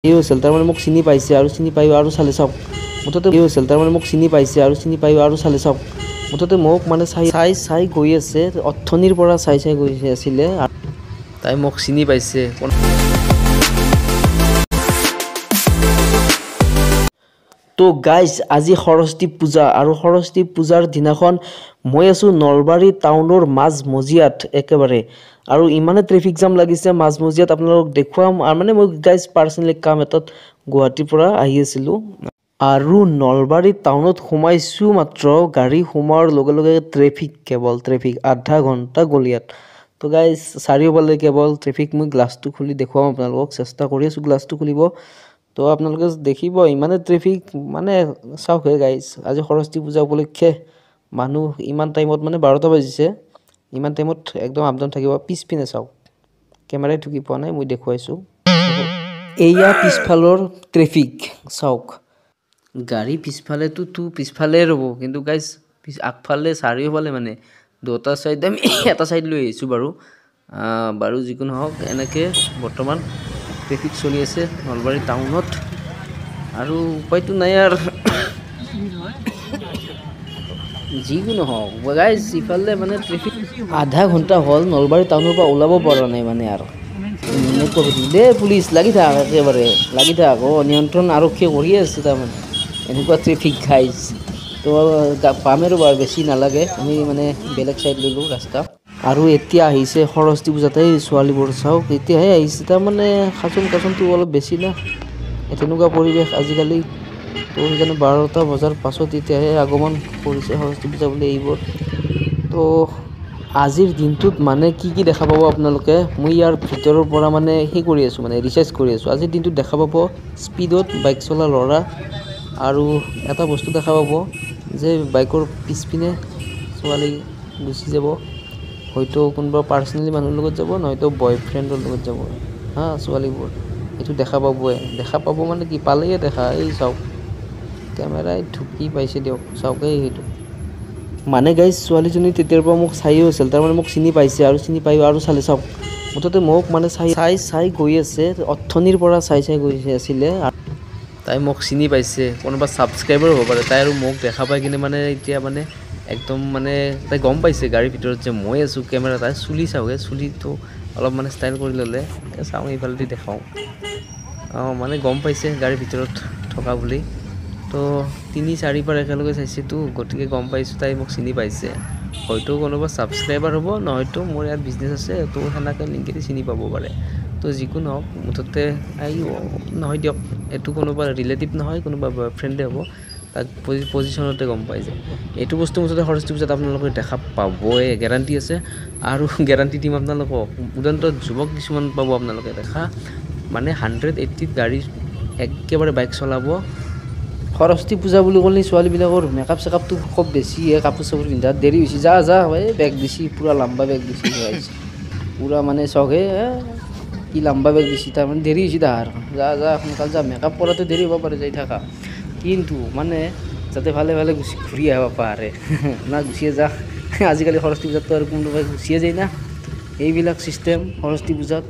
এই হৈছিল তাৰমানে মোক চিনি পাইছে আৰু চিনি পাই আৰু চালে চাওক মুঠতে এই হৈছিল তাৰমানে মোক চিনি পাইছে আৰু চিনি পাই আৰু চালে চাওক মুঠতে মোক মানে চাই গৈ আছে অথনিৰ পৰা চাই গৈ আছিলে তাই মোক চিনি পাইছে তো গাইজ আজি সৰস্বতী পূজা আৰু সৰস্বতী পূজাৰ দিনাখন মই আছো নলবাৰী টাউনৰ মাজমজিয়াত একেবাৰে আৰু ইমানে ট্ৰেফিক জাম লাগিছে মাজমজিয়াত আপোনালোকক দেখুৱাম আৰু মানে মই গাইজ পাৰ্সোনালি কাম এটাত গুৱাহাটীৰ পৰা আহি আছিলো আৰু নলবাৰী টাউনত সোমাইছো মাত্ৰ গাড়ী সোমাৰ লগে লগে কেৱল ট্ৰেফিক আধা ঘণ্টা গলিয়াত তো গাইজ চাৰিওফালে কেৱল ট্ৰেফিক মই গ্লাছটো খুলি দেখুৱাম আপোনালোকক চেষ্টা কৰি আছো গ্লাছটো খুলিব তো আপোনালোকে দেখিব ইমানে ট্ৰেফিক মানে চাওক হে গাইজ আজি সৰস্বতী পূজা উপলক্ষে মানুহ ইমান টাইমত মানে 12টা বাজিছে ইমান টাইমত একদম আপডাউন থাকিব পিছপিনে চাওক কেমেৰাই ঠুকি পোৱা নাই মই দেখুৱাইছো এইয়া পিছফালৰ ট্ৰেফিক চাওক গাড়ী পিছফালেতো পিছফালে ৰব কিন্তু গাইজ আগফালে চাৰিওফালে মানে দুটা সাইড আমি এটা সাইড লৈ আহিছো বাৰু যিকোনো হওক এনেকে বৰ্তমান ট্ৰেফিক চলি আছে নলবাৰী টাউনত আৰু উপায়টো নাই আৰু যিকোনো হওক গাইজ ইফালে মানে ট্ৰেফিক আধা ঘণ্টা হ'ল নলবাৰী টাউনৰ পৰা ওলাব পৰা নাই মানে আৰু দে পুলিচ লাগি থাক একেবাৰে লাগি থাক নিয়ন্ত্ৰণ আৰক্ষীয়ে কৰি আছে তাৰমানে এনেকুৱা ট্ৰেফিক গাইজ তো পামেৰো বাৰু বেছি নালাগে আমি মানে বেলেগ সাইড ললো ৰাস্তা আৰু এতিয়া আহিছে সৰস্বতী পূজাতে ছোৱালীবোৰ চাওক এতিয়াহে আহিছে তাৰমানে খাচনটো অলপ বেছি না তেনেকুৱা পৰিৱেশ আজিকালি তো সেইকাৰণে 12টা বজাৰ পাছত এতিয়াহে আগমন কৰিছে সৰস্বতী পূজা বুলি এইবোৰ তো আজিৰ দিনটোত মানে কি দেখা পাব আপোনালোকে মই ইয়াৰ ভিতৰৰ পৰা মানে কৰি আছো মানে ৰিচাৰ্জ কৰি আছো আজিৰ দিনটোত দেখা পাব স্পীডত বাইক চলা ল'ৰা আৰু এটা বস্তু দেখা পাব যে বাইকৰ পিছপিনে ছোৱালী গুচি যাব হয়তো কোনোবা পাৰ্সোনালি মানুহৰ লগত যাব নহয়তো বয়ফ্ৰেণ্ডৰ লগত যাব হা ছোৱালীবোৰ এইটো দেখা পাব মানে কি পালেই দেখা এই চাওক কেমেৰাই ঢুকি পাইছে দিয়ক চাওক এইটো মানে গাইজ ছোৱালীজনী তেতিয়াৰ পৰা মোক চাইও আছিল তাৰমানে মোক চিনি পাইছে আৰু চিনি পাই আৰু চালে চাওক মুঠতে মোক মানে চাই গৈ আছে অথনিৰ পৰা চাই গৈ আছিলে তাই মোক চিনি পাইছে কোনোবা ছাবস্ক্ৰাইবাৰ হ'ব পাৰে তাই আৰু মোক দেখা পাই কিনে মানে এতিয়া মানে একদম মানে তাই গম পাইছে গাড়ীৰ ভিতৰত যে মই আছো কেমেৰা তাই চুলি চাওক চুলিটো অলপ মানে ষ্টাইল কৰি ল'লে চাওঁ এইফালেদি দেখাওঁ মানে গম পাইছে গাড়ীৰ ভিতৰত থকা বুলি তো 3-4 বাৰ একেলগে চাইছেতো গতিকে গম পাইছো তাই মোক চিনি পাইছে হয়তো কোনোবা ছাবস্ক্ৰাইবাৰ হ'ব নহয়তো মোৰ ইয়াত বিজনেছ আছে তো সেনেকৈ লিংকেদি চিনি পাব পাৰে তো যিকোনো হওক মুঠতে নহয় দিয়ক এইটো কোনোবা ৰিলেটিভ নহয় কোনোবা বয়ফ্ৰেণ্ডে হ'ব তাক পজিশ্যনতে গম পাই যায় এইটো বস্তু মুঠতে সৰস্বতী পূজাত আপোনালোকে দেখা পাবই গেৰাণ্টি আছে আৰু গেৰাণ্টি দিম আপোনালোকক উদন্ত যুৱক কিছুমান পাব আপোনালোকে দেখা মানে 180 গাড়ী একেবাৰে বাইক চলাব সৰস্বতী পূজা বুলি ক'লে ছোৱালীবিলাকৰ মেকআপ চেকআপটো খুব বেছি কাপোৰ চাপোৰ পিন্ধাত দেৰি হৈছে যা বেগ দিছি পুৰা লম্বা বেগ দিছি পুৰা মানে চগে কি লম্বা বেগ দিছি তাৰমানে দেৰি হৈছে তাহাৰ যা সোনকালে যা মেকআপ কৰাতে দেৰি হ'ব পাৰে যাই থাকা কিন্তু মানে যাতে ভালে ঘূৰি আহিব পাৰে না গুচিয়ে যা আজিকালি সৰস্বতী পূজাততো আৰু কোনোবাই গুচিয়ে যায় না এইবিলাক চিষ্টেম সৰস্বতী পূজাত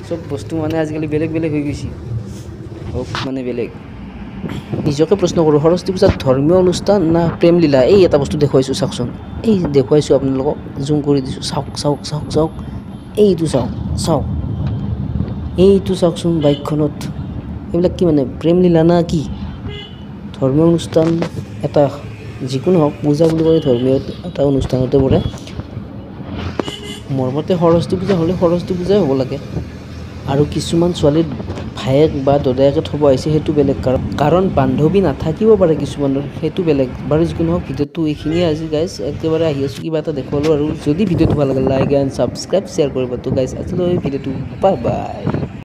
চব বস্তু মানে আজিকালি বেলেগ হৈ গৈছে মানে বেলেগ নিজকে প্ৰশ্ন কৰোঁ সৰস্বতী পূজাত ধৰ্মীয় অনুষ্ঠান না প্ৰেম লীলা এই এটা বস্তু দেখুৱাইছোঁ চাওকচোন এই দেখুৱাইছোঁ আপোনালোকক জুম কৰি দিছোঁ চাওক এইটো চাওকচোন বাইকখনত এইবিলাক কি মানে প্ৰেম লীলা না কি ধৰ্মীয় অনুষ্ঠান এটা যিকোনো হওক পূজা বুলি ক'লে ধৰ্মীয় এটা অনুষ্ঠানতে পৰে মোৰ মতে সৰস্বতী পূজা হ'লে সৰস্বতী পূজাই হ'ব লাগে আৰু কিছুমান ছোৱালীৰ ভায়েক বা দদায়েকে থ'ব আহিছে সেইটো বেলেগ কাৰণ বান্ধৱী নাথাকিব পাৰে কিছুমানৰ সেইটো বেলেগ বাৰু যিকোনো হওক ভিডিঅ'টো এইখিনিয়ে আজি গাইজ একেবাৰে আহি আছোঁ কিবা এটা দেখুৱালোঁ আৰু যদি ভিডিঅ'টো ভাল লাগে লাইক এণ্ড ছাবস্ক্ৰাইব শ্বেয়াৰ কৰিব তো গাইজ আজিলৈ ভিডিঅ'টো বাই